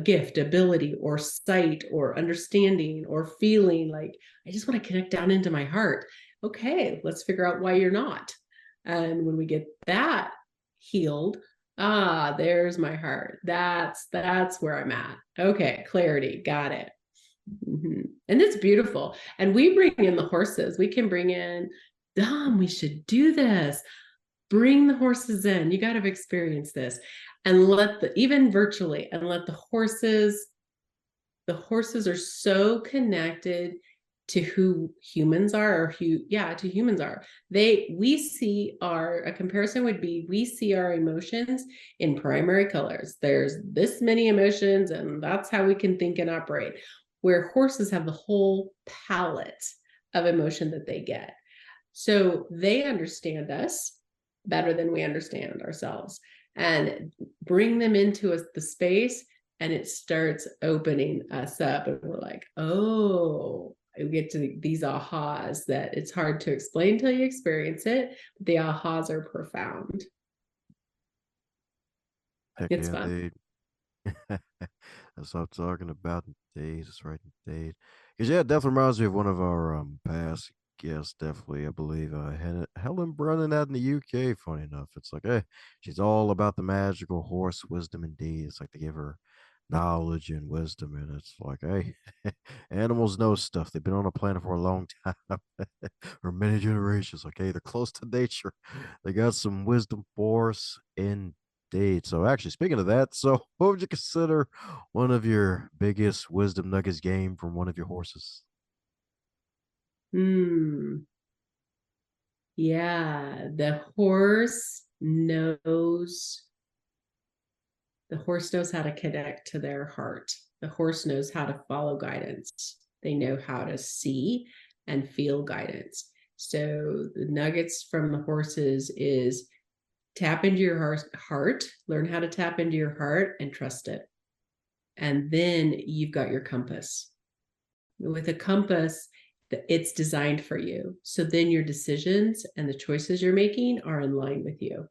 gift, ability, or sight, or understanding, or feeling like I just want to connect down into my heart. Okay, let's figure out why you're not. And when we get that healed, there's my heart. That's where I'm at. Okay, clarity, got it. And it's beautiful. And we bring in the horses. We can bring in, we should do this. Bring the horses in. You got to experience this, and even virtually, and let the horses are so connected to who humans are, or to humans are. A comparison would be, we see our emotions in primary colors. There's this many emotions, and that's how we can think and operate. Where horses have the whole palette of emotion that they get. So they understand us better than we understand ourselves, and bring them into the space, and it starts opening us up, and we're like, oh, we get to these ahas that it's hard to explain till you experience it, but the ahas are profound. Heck It's yeah, fun. indeed. That's what I'm talking about. Indeed, that's right, indeed. Because, yeah, it definitely reminds me of one of our past guests, definitely, I believe. Helen Brennan out in the UK, funny enough. It's like, hey, she's all about the magical horse wisdom, indeed. It's like they give her knowledge and wisdom, and it's like, hey, animals know stuff. They've been on a planet for a long time, or many generations. Okay, they're close to nature. They got some wisdom for us indeed. So, actually, speaking of that, so what would you consider one of your biggest wisdom nuggets game from one of your horses? Yeah, the horse knows how to connect to their heart. The horse knows how to follow guidance. They know how to see and feel guidance. So the nuggets from the horses is tap into your heart, learn how to tap into your heart and trust it. And then you've got your compass. With a compass, it's designed for you. So then your decisions and the choices you're making are in line with you.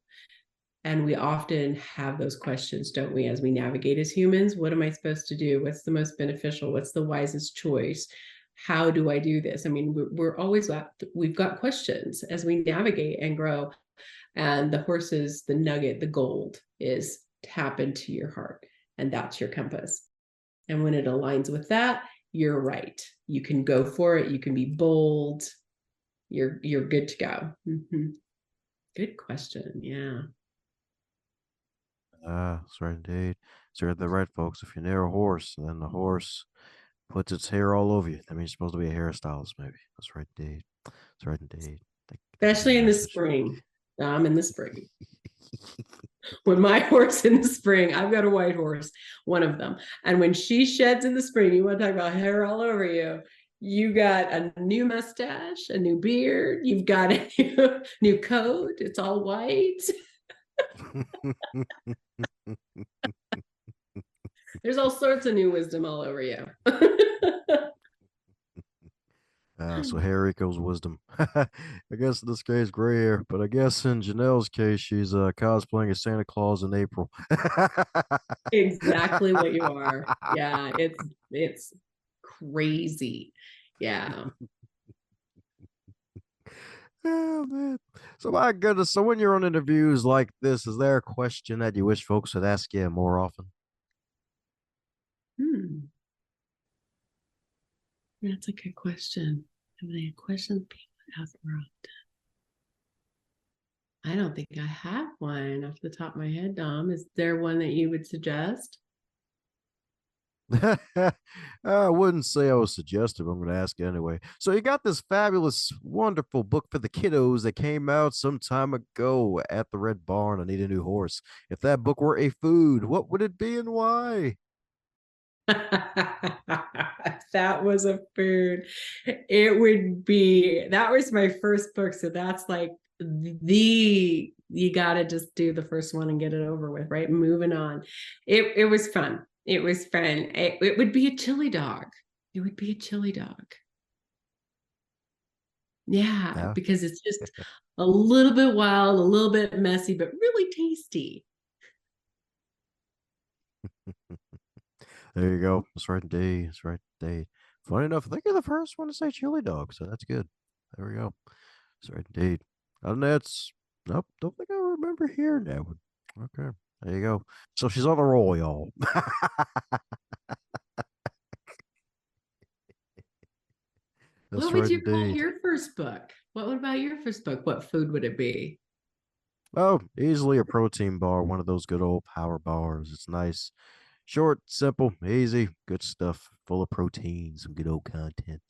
And we often have those questions, don't we, as we navigate as humans? What am I supposed to do? What's the most beneficial? What's the wisest choice? How do I do this? I mean, we've got questions as we navigate and grow. And the horse is the nugget, the gold is tap into your heart. And that's your compass. And when it aligns with that, you're right. You can go for it. You can be bold. You're good to go. Mm-hmm. Good question. Yeah. That's right, indeed. So you're the right, folks. If you're near a horse, and then the horse puts its hair all over you, that means you're supposed to be a hairstylist, maybe. That's right, indeed. That's right, indeed. Thank you for Especially the in the message. spring. In the spring. When my horse in the spring, I've got a white horse, one of them. And when she sheds in the spring, you want to talk about hair all over you. You got a new mustache, a new beard, you've got a new coat, it's all white. There's all sorts of new wisdom all over you. So hair equals wisdom. I guess in this case, gray hair, but I guess in Janelle's case, she's cosplaying as Santa Claus in April. Exactly what you are. Yeah, it's crazy. Yeah. Oh man. So my goodness. So when you're on interviews like this, is there a question that you wish folks would ask you more often? Hmm. That's a good question. Have any questions people ask more often? I don't think I have one off the top of my head, Dom. Is there one that you would suggest? I wouldn't say I was suggestive. I'm going to ask you anyway. So you got this fabulous, wonderful book for the kiddos that came out some time ago at the Red Barn. I Need a New Horse. If that book were a food, what would it be and why? That was a food. It would be, that was my first book. So that's like you got to just do the first one and get it over with, right? Moving on. It was fun. It was fun. It would be a chili dog. It would be a chili dog. Yeah, Yeah. because it's just a little bit wild, a little bit messy, but really tasty. There you go. That's right, indeed. That's right, indeed. Funny enough, I think you're the first one to say chili dog, so that's good. There we go. That's right, indeed. And that's nope. Don't think I remember hearing that one. Okay, there you go. So she's on the roll, y'all. That's What would right, you call indeed. your first book? What about your first book? What food would it be? Oh, easily a protein bar, one of those good old power bars. It's nice, short, simple, easy, good stuff, full of protein, some good old content.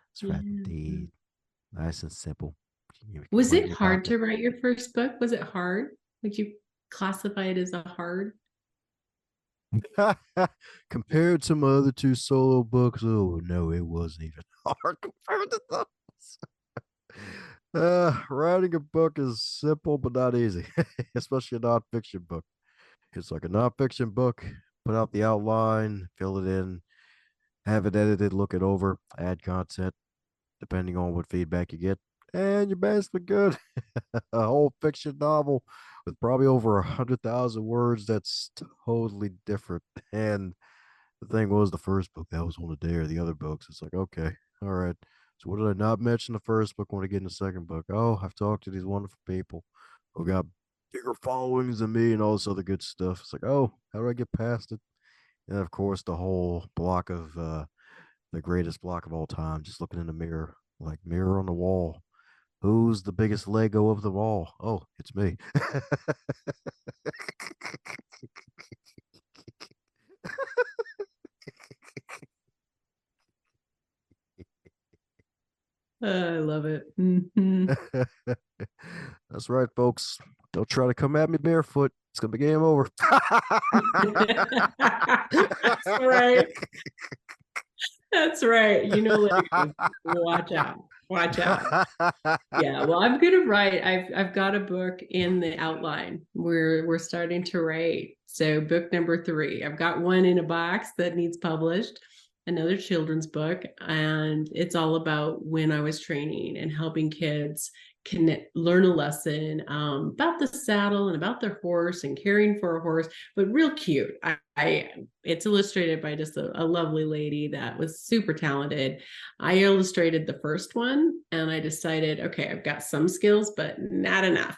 That's right, Yeah. indeed. Nice and simple. You can Was put it in it your hard pocket. to write your first book? Was it hard? Would you classify it as a hard? Compared to my other two solo books, oh no, it wasn't even hard compared to those. Writing a book is simple but not easy, especially a nonfiction book. It's like a nonfiction book, put out the outline, fill it in, have it edited, look it over, add content, depending on what feedback you get, and you're basically good. A whole fiction novel with probably over 100,000 words that's totally different. And the thing was, the first book that was on the day or the other books. It's like, okay, all right. So what did I not mention the first book when I get in the second book? Oh, I've talked to these wonderful people who got bigger followings than me and all this other good stuff. It's like, oh, how do I get past it? And of course, the whole block of the greatest block of all time, just looking in the mirror, like mirror on the wall. Who's the biggest Lego of them all? Oh, it's me. I love it. Mhm. That's right, folks. Don't try to come at me barefoot. It's gonna be game over. That's right. That's right. You know, Legos. Watch out. Watch out. Yeah, well, I'm gonna write. I've got a book in the outline. We're starting to write. So book number 3. I've got one in a box that needs published, another children's book, and it's all about when I was training and helping kids learn a lesson about the saddle and about their horse and caring for a horse, but real cute. I it's illustrated by just a lovely lady that was super talented. I illustrated the first one and I decided, okay, I've got some skills, but not enough.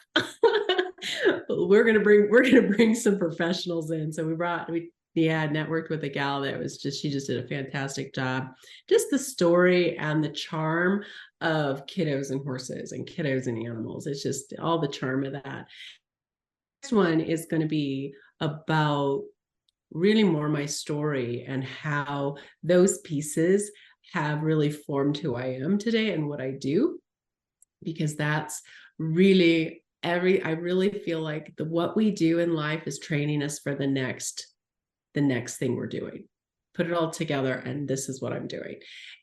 we're gonna bring some professionals in. So we networked with a gal that was just she just did a fantastic job. Just the story and the charm of kiddos and horses and kiddos and animals. It's just all the charm of that. Next one is going to be about really more my story and how those pieces have really formed who I am today and what I do, because that's really I really feel like what we do in life is training us for the next thing we're doing. Put it all together and this is what I'm doing.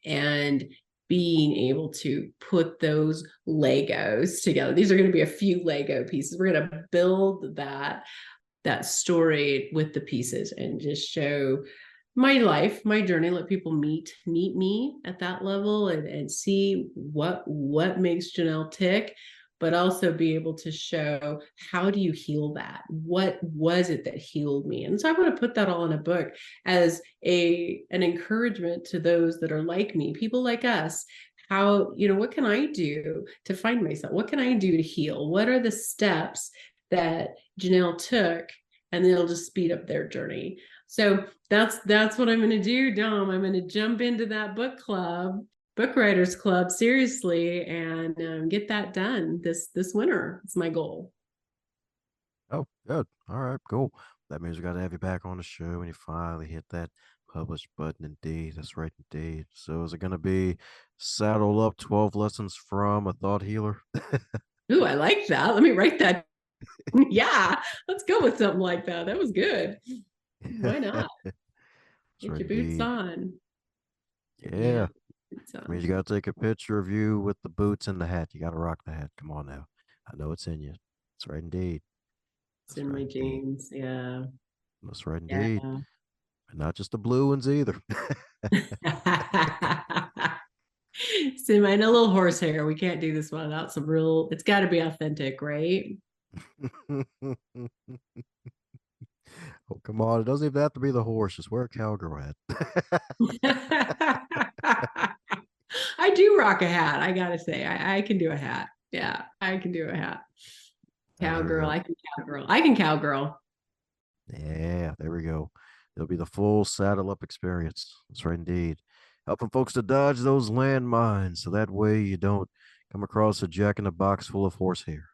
And being able to put those Legos together. These are going to be a few Lego pieces. We're going to build that story with the pieces and just show my life, my journey, let people meet me at that level and see what makes Janell tick, but also be able to show how do you heal that? What was it that healed me? And so I want to put that all in a book as an encouragement to those that are like me, people like us. How, what can I do to find myself? What can I do to heal? What are the steps that Janell took? And then it'll just speed up their journey. So that's what I'm going to do, Dom. I'm going to jump into that book writers club, seriously, and get that done this winter. It's my goal. Oh, good. All right, cool. That means we got to have you back on the show when you finally hit that publish button. Indeed, that's right, indeed. So, is it going to be saddle up 12 lessons from a thought healer? Ooh, I like that. Let me write that. Yeah, let's go with something like that. That was good. Why not? That's Get right, your boots indeed. on. Yeah, Yeah. boots I mean, on. you got to take a picture of you with the boots and the hat. You got to rock the hat. Come on now. I know it's in you. That's right, indeed. It's That's in right, my indeed. jeans. Yeah. That's right, indeed. Yeah. And not just the blue ones either. So I know a little horsehair. We can't do this without some real, it's got to be authentic, right? Oh, come on. It doesn't even have to be the horse. Just wear a cowgirl hat. I do rock a hat. I gotta say, I can do a hat. Yeah, I can do a hat. Oh, there we Cowgirl. go. I can cowgirl. I can cowgirl. Yeah, there we go. It'll be the full saddle up experience. That's right, indeed. Helping folks to dodge those landmines so that way you don't come across a jack in a box full of horsehair.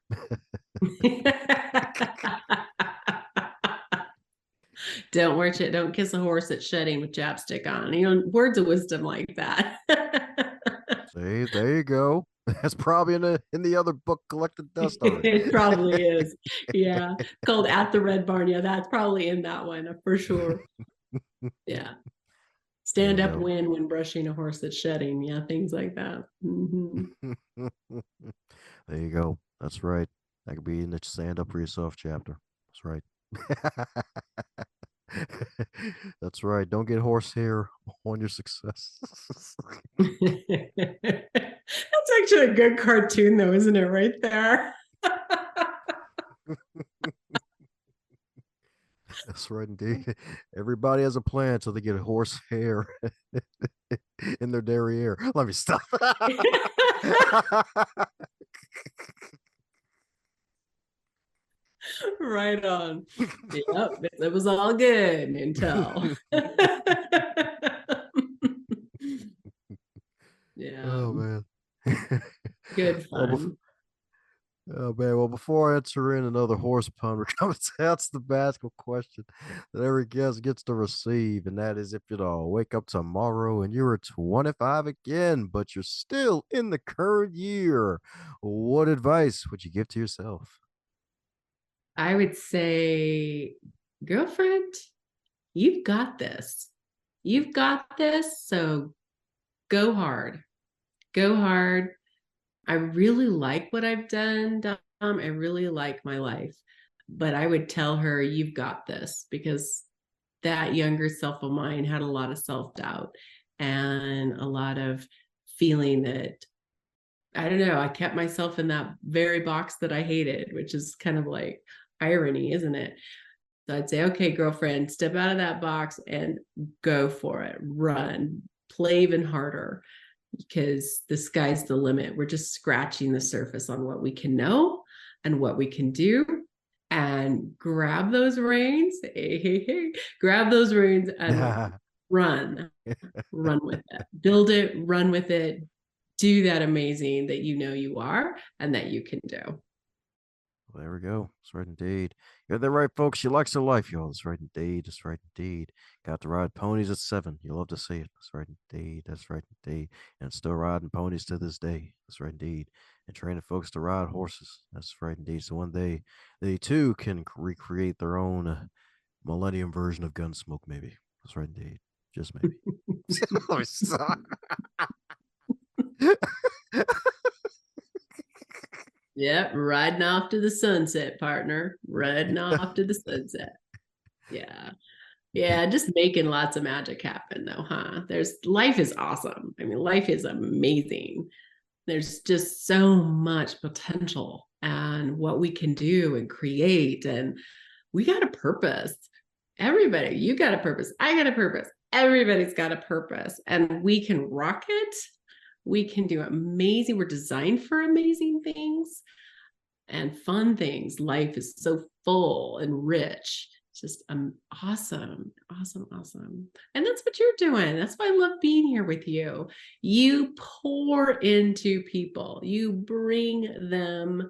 Don't watch it. Don't kiss a horse that's shedding with chapstick on. Words of wisdom like that. See, there you go. That's probably in the other book collected dust already. It probably is. Yeah. Called At the Red Barn. Yeah, that's probably in that one for sure. Yeah. There Stand you up go. when brushing a horse that's shedding. Yeah, things like that. Mm-hmm. There you go. That's right. That could be in the stand up for yourself chapter. That's right. That's right. Don't get horsehair on your success. That's actually a good cartoon, though, isn't it? Right there. That's right, indeed. Everybody has a plan until they get horsehair in their derriere. Let me stop. Right on. Yep, it was all good until. Yeah, Oh man. good well, fun. oh man. Well, before I enter in another horse pun, we're coming to that's the magical question that every guest gets to receive, and that is if you'd all wake up tomorrow and you're 25 again, but you're still in the current year, what advice would you give to yourself? I would say, girlfriend, you've got this. You've got this. So go hard. Go hard. I really like what I've done, Dom. I really like my life. But I would tell her, you've got this, because that younger self of mine had a lot of self doubt and a lot of feeling that, I don't know, I kept myself in that very box that I hated, which is kind of like irony, isn't it? So I'd say, okay, girlfriend, step out of that box and go for it. Run, play even harder, because the sky's the limit. We're just scratching the surface on what we can know and what we can do. and grab those reins, grab those reins and run with it, build it, run with it, do that amazing that you know you are and that you can do. Well, there we go. That's right indeed. You're the right, folks. She likes her life, y'all. That's right indeed. That's right indeed. Got to ride ponies at 7. You love to see it. That's right indeed. That's right indeed. And still riding ponies to this day. That's right indeed. And training folks to ride horses. That's right indeed. So one day they too can recreate their own millennium version of Gunsmoke, maybe. That's right indeed. Just maybe. Yep, riding off to the sunset, partner. Riding off to the sunset. Yeah. Yeah, just making lots of magic happen though, huh? Life is awesome. I mean, life is amazing. There's just so much potential and what we can do and create. And we got a purpose. Everybody, you got a purpose. I got a purpose. Everybody's got a purpose. And we can rock it. We can do amazing. We're designed for amazing things and fun things. Life is so full and rich. It's just awesome. And that's what you're doing. That's why I love being here with you. You pour into people. You bring them,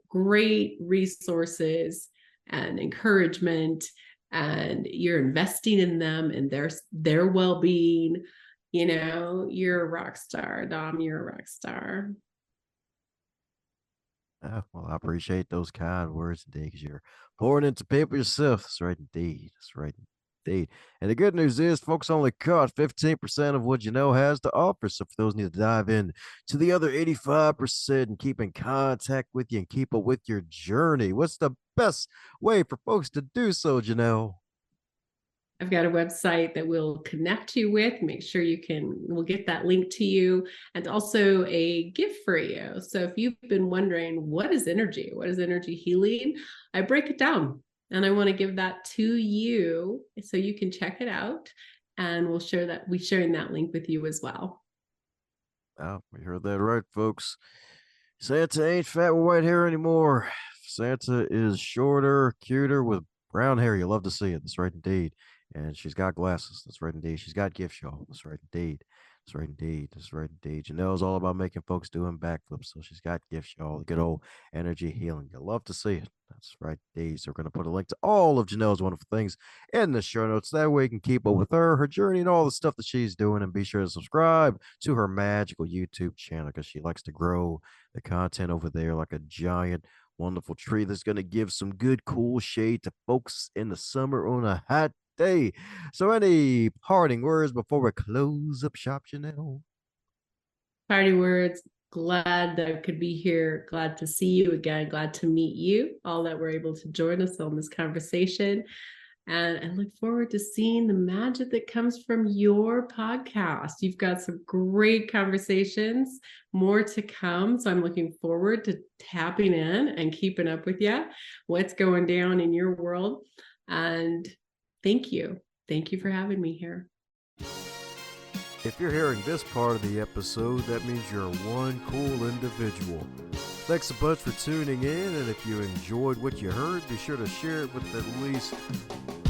great resources and encouragement, and you're investing in them and their well-being. You're a rock star, Dom. You're a rock star. Well, I appreciate those kind words indeed, because you're pouring into people yourself. That's right indeed. That's right indeed. And the good news is, folks only caught 15% of what Janell has to offer. So for those who need to dive in to the other 85% and keep in contact with you and keep up with your journey, what's the best way for folks to do so, Janell? I've got a website that we'll connect you with. Make sure we'll get that link to you, and also a gift for you. So if you've been wondering, what is energy? What is energy healing? I break it down and I want to give that to you so you can check it out, and we're sharing that link with you as well. Oh, we heard that right, folks. Santa ain't fat with white hair anymore. Santa is shorter, cuter with brown hair. You love to see it. That's right indeed. And she's got glasses. That's right indeed. She's got gifts, y'all. That's right indeed. That's right indeed. That's right indeed. Janell's all about making folks doing backflips. So she's got gifts, y'all. Good old energy healing. You love to see it. That's right indeed. So we're going to put a link to all of Janell's wonderful things in the show notes. That way you can keep up with her journey, and all the stuff that she's doing. And be sure to subscribe to her magical YouTube channel, because she likes to grow the content over there like a giant, wonderful tree that's going to give some good, cool shade to folks in the summer on a hot day. So any parting words before we close up shop, Janell? Party words. Glad that I could be here. Glad to see you again. Glad to meet you, all that were able to join us on this conversation. And I look forward to seeing the magic that comes from your podcast. You've got some great conversations, more to come. So I'm looking forward to tapping in and keeping up with you, what's going down in your world. And thank you. Thank you for having me here. If you're hearing this part of the episode, that means you're one cool individual. Thanks a bunch for tuning in, and if you enjoyed what you heard, be sure to share it with at least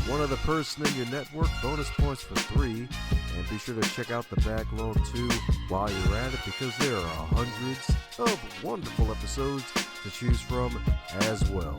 one other person in your network. Bonus points for 3. And be sure to check out the backlog too while you're at it, because there are hundreds of wonderful episodes to choose from as well.